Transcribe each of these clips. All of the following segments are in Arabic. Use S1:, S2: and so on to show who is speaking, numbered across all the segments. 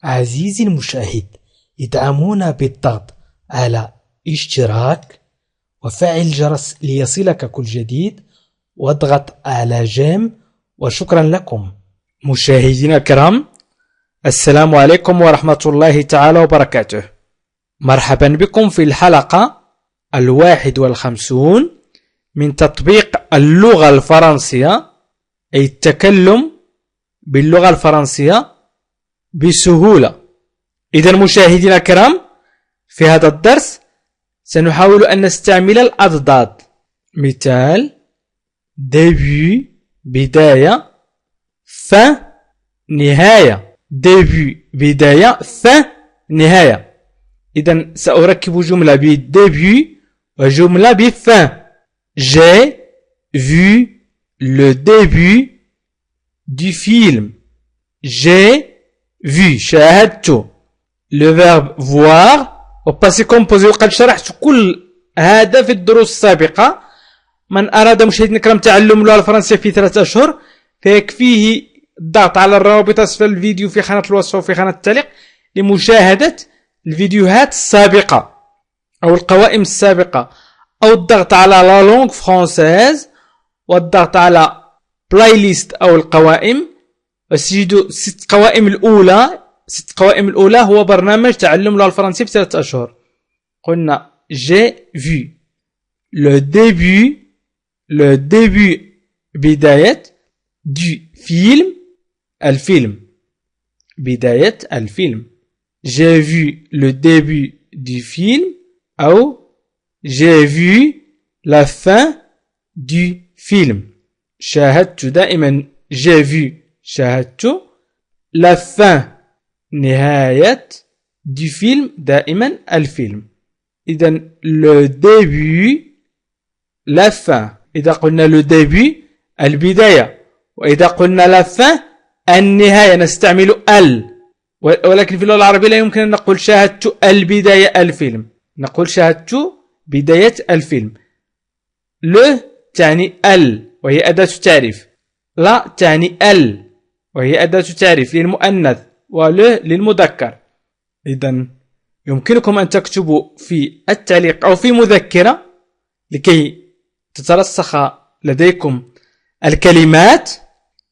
S1: عزيزي المشاهد، ادعمونا بالضغط على اشتراك وفعل الجرس ليصلك كل جديد واضغط على جيم، وشكرا لكم. مشاهدينا الكرام، السلام عليكم ورحمة الله تعالى وبركاته. مرحبا بكم في الحلقة 51 من تطبيق اللغة الفرنسية، أي التكلم باللغة الفرنسية بسهولة. إذا مشاهدينا الكرام، في هذا الدرس سنحاول أن نستعمل الأضداد. مثال: début بداية، fin نهاية. début بداية، fin نهاية. إذا سأركب جملة بدébut وجملة بfin. J'ai vu le début du film. J'ai vu، شاهدت. le verbe voir au passé composé، وقد شرحت كل هذا في الدروس السابقة. من أراد مشاهدينا الكرام تعلم اللغة الفرنسية في 3 أشهر فيكفيه الضغط على الرابط أسفل الفيديو في خانة الوصف وفي خانة التعليق لمشاهدة الفيديوهات السابقة أو القوائم السابقة، أو الضغط على لا لونغ فرانسيز والضغط على بلاي ليست أو القوائم، وستجدوا 6 قوائم الأولى. 6 قوائم الأولى هو برنامج تعلم اللغة الفرنسية ب3 أشهر. قلنا j'ai vu le début بداية du film، الفيلم، بداية الفيلم. j'ai vu le début du film أو j'ai vu la fin du film. شاهدت، دائما j'ai vu شاهدت. la fin نهاية du film، دائما الفيلم. إذا le début la fin. إذا قلنا le début البداية، وإذا قلنا la fin النهاية نستعمل ال، ولكن في اللغة العربية لا يمكن أن نقول شاهدت البداية الفيلم، نقول شاهدت بداية الفيلم. le تعني ال وهي أداة تعريف، لا تعني ال وهي أداة تعريف للمؤنث، ولو للمذكر. إذن يمكنكم أن تكتبوا في التعليق أو في مذكرة لكي تترسخ لديكم الكلمات.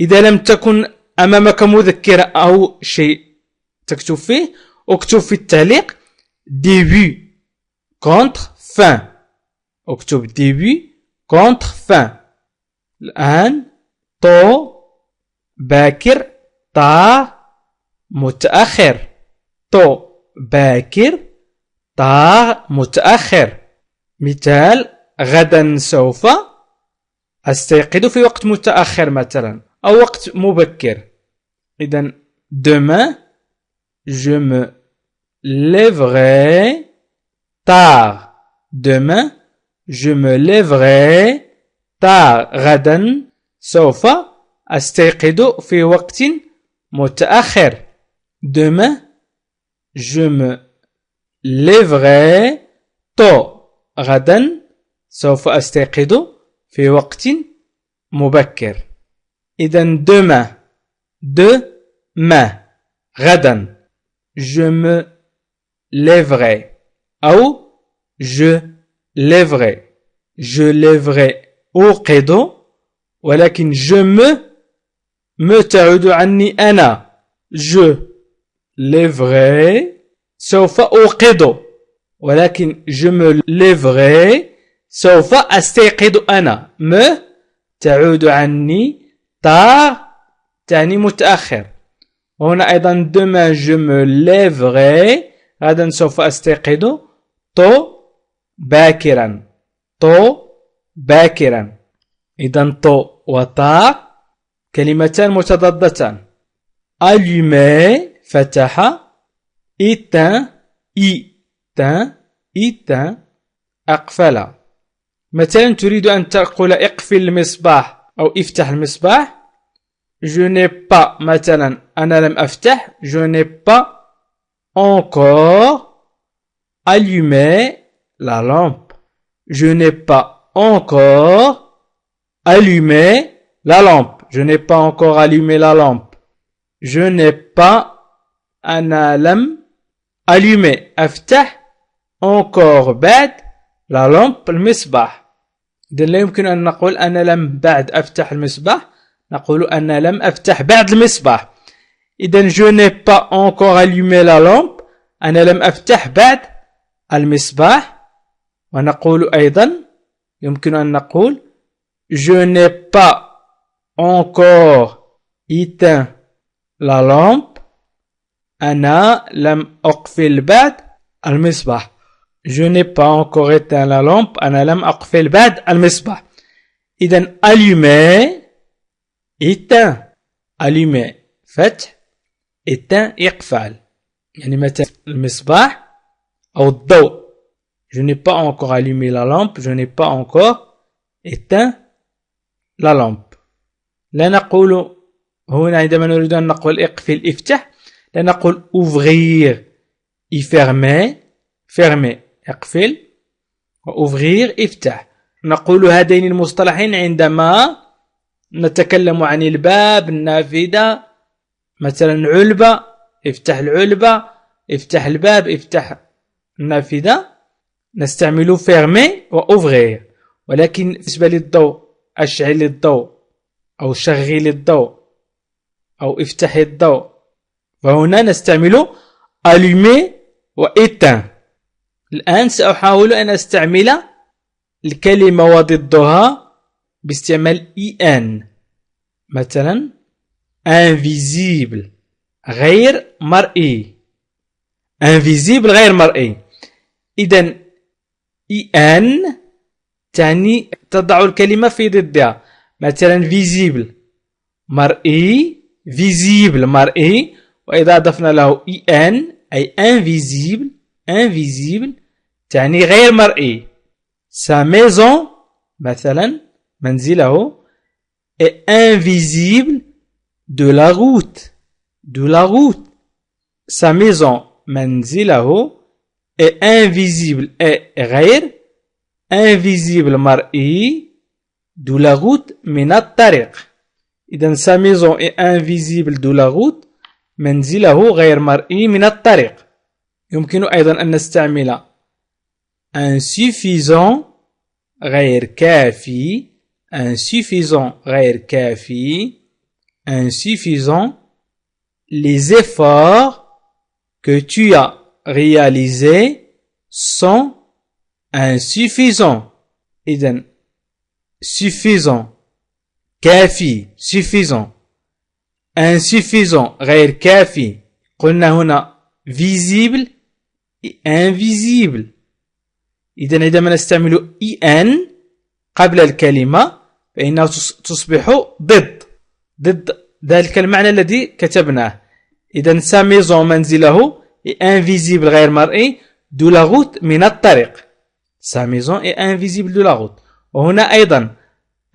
S1: إذا لم تكن أمامك مذكرة أو شيء تكتب فيه، اكتب في التعليق début contre fin، اكتب début contre fin. الآن طو باكر، طا متأخر. طو باكر، طا متأخر. مثال: غدا سوف أستيقظ في وقت متأخر مثلا، أو وقت مبكر. إذن demain je me lèverai tard. demain je me lèverai tard. غدا سوف أستيقظ في وقت متأخر. demain je me lèverai tôt. غدا سوف أستيقظ في وقت مبكر. إذن demain demain غدا je me lèverai أو je lèverai. je lèverai أوقظ، ولكن je me تعود عني أنا. je lèverai سوف أوقظ، ولكن je me lèverai سوف أستيقظ أنا. me تعود عني، tard تعني متأخر. هنا أيضا demain je me lèverai غدا سوف أستيقظ tôt باكرا. tôt باكرا. إذن tôt وtard كلمتان متضادتان. allumer فتح، éteint éteint أقفل. مثلا تريد أن تقول اقفل المصباح أو افتح المصباح. je n'ai pas، مثلا أنا لم أفتح، je n'ai pas encore allumé la lampe. je n'ai pas encore allumé la lampe. je n'ai pas encore allumé la lampe. je n'ai pas أنا لم allumer أفتح encore بعد la lampe المصباح. إذن لا يمكن أن نقول أنا لم بعد أفتح المصباح، نقول أنا لم أفتح بعد المصباح. إذن je n'ai pas encore allumé la lampe، أنا لم أفتح بعد المصباح. ونقول أيضا يمكن أن نقول je n'ai pas encore éteint la lampe، أنا لم أقفل بعد المصباح. je n'ai pas encore éteint la lampe، أنا لم أقفل بعد المصباح. إذن allumer éteint، allumer فتح، éteint إقفال، يعني مثلا المصباح أو الضوء. je n'ai pas encore allumé la lampe، je n'ai pas encore éteint la lampe. لا نقول هنا عندما نريد أن نقول اقفل افتح، لا نقول ouvrir fermer، fermer اقفل، وouvrir افتح. نقول هذين المصطلحين عندما نتكلم عن الباب، النافذة، مثلا علبة، افتح العلبة، افتح الباب، افتح النافذة، نستعمل fermer وouvrir. ولكن بالنسبة للضوء، أشعل الضوء أو شغل الضوء أو افتح الضوء، فهنا نستعمل allumer وéteint. الآن سأحاول أن أستعمل الكلمة وضدها باستعمال en. مثلا invisible غير مرئي، invisible غير مرئي. إذن en تعني تضع الكلمة في ضدها. مثلا visible مرئي، visible مرئي، وإذا أضفنا له en أي invisible، invisible تعني غير مرئي. sa maison مثلا منزله est invisible de la route، de la route. sa maison منزله est invisible est غير invisible مرئي de la route من الطريق. إذن sa maison est invisible de la route، منزله غير مرئي من الطريق. يمكن أيضا أن نستعمل insuffisant غير كافي، insuffisant غير كافي، insuffisant. les efforts que tu as réalisés sont insuffisants. إذن suffisant كافي، suffisant. insuffisant غير كافي. قلنا هنا visible invisible. إذن عندما نستعمل en قبل الكلمة فإنها تصبح ضد ذلك المعنى الذي كتبناه. إذن sa maison منزله invisible غير مرئي de la route من الطريق. sa maison est invisible de la route. وهنا أيضا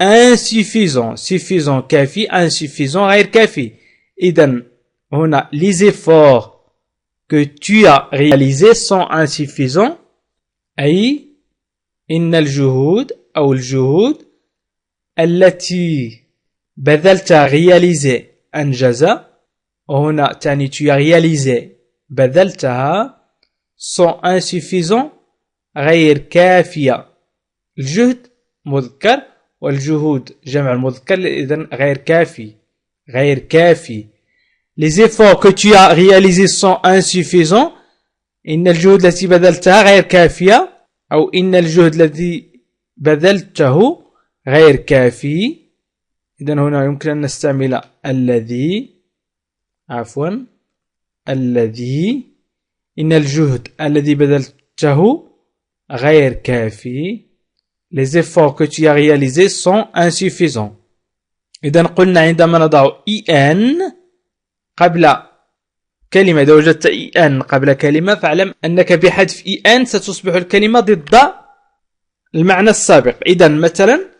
S1: insuffisant، suffisant كافي، insuffisant غير كافي. إذن هنا les efforts que tu as réalisés sont insuffisants، أي إن الجهود أو الجهود التي بذلتها réaliser أنجز، وهنا تعني tu as réalisé بذلتها sont insuffisants غير كافية. الجهد مذكر والجهود جمع المذكر، إذن غير كافي، غير كافي. les efforts que tu as réalisés sont insuffisants، إن الجهود التي بذلتها غير كافية، أو إن الجهد الذي بذلته غير كافي. إذن هنا يمكن أن نستعمل الذي، الذي، إن الجهد الذي بذلته غير كافي. les efforts que tu as réalisés sont insuffisants. إذن قلنا عندما نضع en قبل كلمة، إذا وجدت en قبل كلمة فاعلم أنك بحذف en ستصبح الكلمة ضد المعنى السابق. إذن مثلا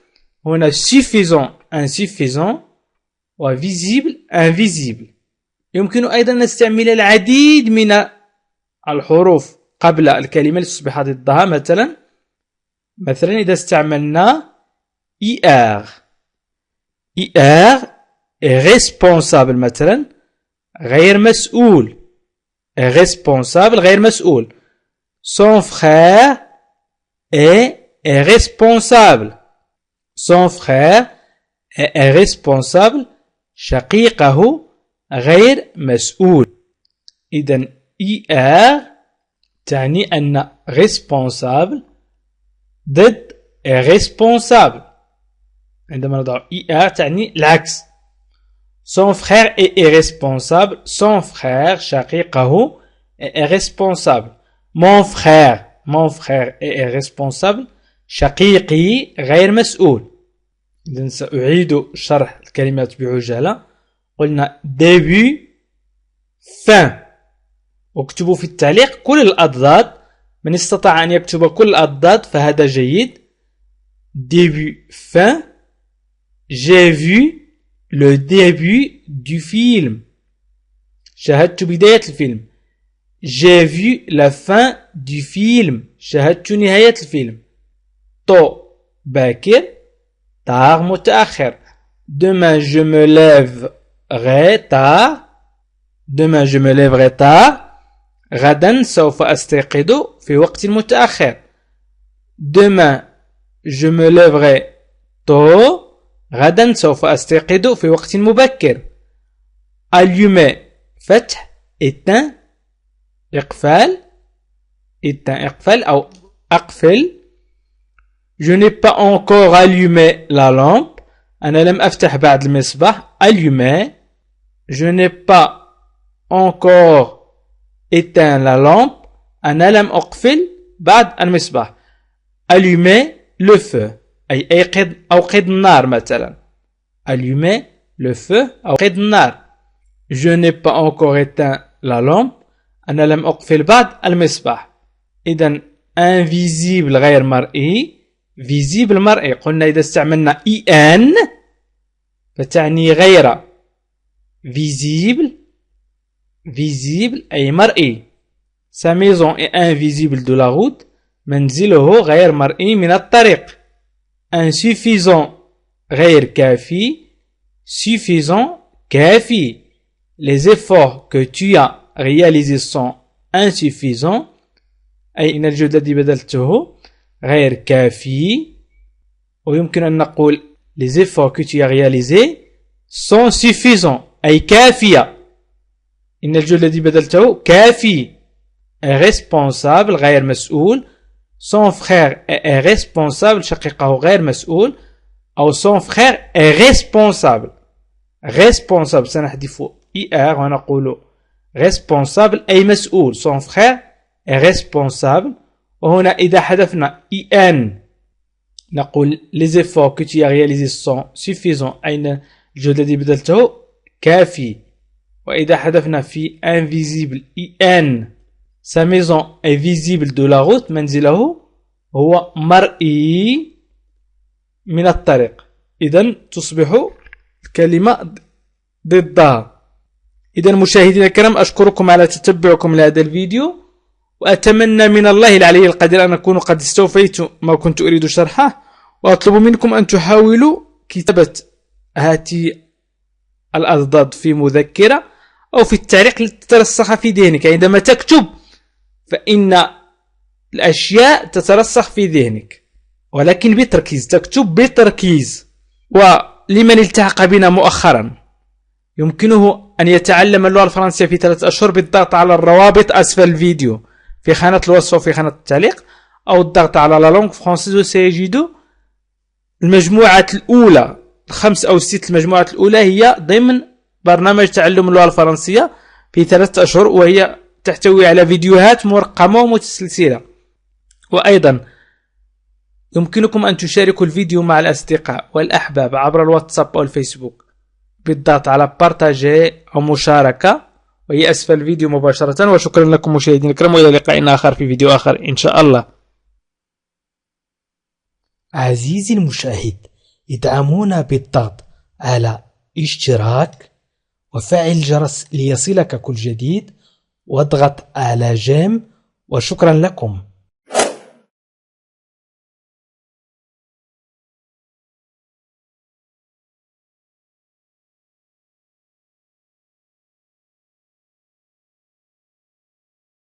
S1: هنا suffisant insuffisant و visible invisible. يمكن أيضا نستعمل العديد من الحروف قبل الكلمة لتصبح ضدها. مثلا إذا استعملنا er est responsable، مثلا غير مسؤول، est responsable غير مسؤول. Son frère est responsable. Son frère est responsable. شقيقه غير مسؤول. إذن ER تعني أن responsable ضد responsable. عندما نضع ER تعني العكس. Son frère est irresponsable. Son frère شقيقه est responsable. Mon frère est irresponsable. شقيقي غير مسؤول. إذن سأعيد شرح الكلمات بعجالة. قلنا début fin. واكتبوا في التعليق كل الأضداد. من استطاع أن يكتب كل الأضداد فهذا جيد. Début fin. J'ai vu le début du film. شاهدت بداية الفيلم. J'ai vu la fin du film. شاهدت نهاية الفيلم. Tôt باكر. Tard متأخر. Demain je me lèverai tard. Demain je me lèverai tard. غدا سوف أستيقظ في وقت متأخر. Demain je me lèverai tôt. غدا سوف أستيقظ في وقت مبكر. Allumer فتح. éteint إقفال. éteint إقفال أو أقفل. Je n'ai pas encore allumé la lampe. أنا لم أفتح بعد المصباح. Allumer. Je n'ai pas encore éteint la lampe. أنا لم أقفل بعد المصباح. Allumer le feu. أي أوقد النار مثلا. Allumer le feu أوقد النار. Je n'ai pas encore éteint la lampe. أنا لم أقفل بعد المصباح. إذن invisible غير مرئي. visible مرئي. قلنا إذا استعملنا en فتعني غير. visible أي مرئي. Sa maison est invisible de la route. منزله غير مرئي من الطريق. Insuffisant غير كافي. Suffisant كافي. Les efforts que tu as réalisés sont insuffisants. أي إن الجهد الذي بذلته غير كافي. ويمكن أن نقول les efforts que tu as réalisés sont suffisants أي كافية. إن الجهد الذي بذلته كافي. Responsable غير مسؤول. Son frère est responsable. شقيقه غير مسؤول. أو son frère est responsable. Responsable سنحذف ER ونقول responsable أي مسؤول. Son frère est responsable. وهنا إذا حذفنا EN نقول les efforts que tu as réalisés sont suffisants. أين الجهد الذي بذلته كافي. وإذا حذفنا في invisible EN sa maison est visible de la route. منزله هو مرئي من الطريق. إذن تصبح الكلمة ضدها. إذن مشاهدينا الكرام أشكركم على تتبعكم لهذا الفيديو. وأتمنى من الله العلي القدير أن أكون قد استوفيت ما كنت أريد شرحه. وأطلب منكم أن تحاولوا كتابة هذه الأضداد في مذكرة أو في التعليق لتترسخ في ذهنك. عندما تكتب فإن الأشياء تترسخ في ذهنك ولكن بتركيز. تكتب بتركيز. ولمن التحق بنا مؤخرا يمكنه أن يتعلم اللغة الفرنسية في 3 أشهر بالضغط على الروابط أسفل الفيديو في خانة الوصف وفي خانة التعليق أو الضغط على لا لونغ فرونسيز وسيجد المجموعة الأولى 5 أو 6 المجموعات الأولى هي ضمن برنامج تعلم اللغة الفرنسية في 3 أشهر. وهي تحتوي على فيديوهات مرقمة ومتسلسلة. وأيضا يمكنكم أن تشاركوا الفيديو مع الأصدقاء والأحباب عبر الواتساب أو الفيسبوك بالضغط على بارتاجي أو مشاركة وهي أسفل الفيديو مباشرة. وشكرا لكم مشاهدينا الكرام وإلى لقاء آخر في فيديو آخر إن شاء الله.
S2: عزيزي المشاهد ادعمونا بالضغط على اشتراك وفعل الجرس ليصلك كل جديد واضغط على جيم. وشكرا لكم.